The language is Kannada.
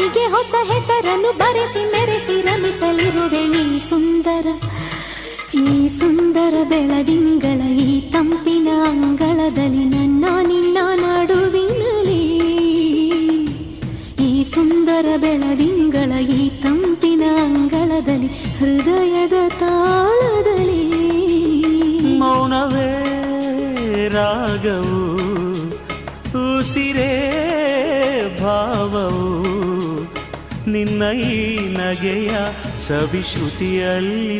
ಮನಸ್ಸಿಗೆ ಹೊಸ ಹೆಸರನ್ನು ಬರೆಸಿ ಮೆರೆಸಿ ರಮಿಸಲಿರುವೆ ಈ ಸುಂದರ ಬೆಳದಿಂಗಳ ಈ ತಂಪಿನ ಅಂಗಳದಲ್ಲಿ ನನ್ನ ನಿನ್ನ ನಡುವಿನಲ್ಲಿ ಈ ಸುಂದರ ಬೆಳದಿಂಗಳ ಈ ತಂಪಿನ ಅಂಗಳದಲ್ಲಿ ಹೃದಯದ ತಾಳದಲ್ಲಿ ಮೌನವೇ ರಾಗವು ಉಸಿರೇ ಭಾವವು ನಿನ್ನ ಈ ನಗೆಯ ಸವಿಶ್ರುತಿಯಲ್ಲಿ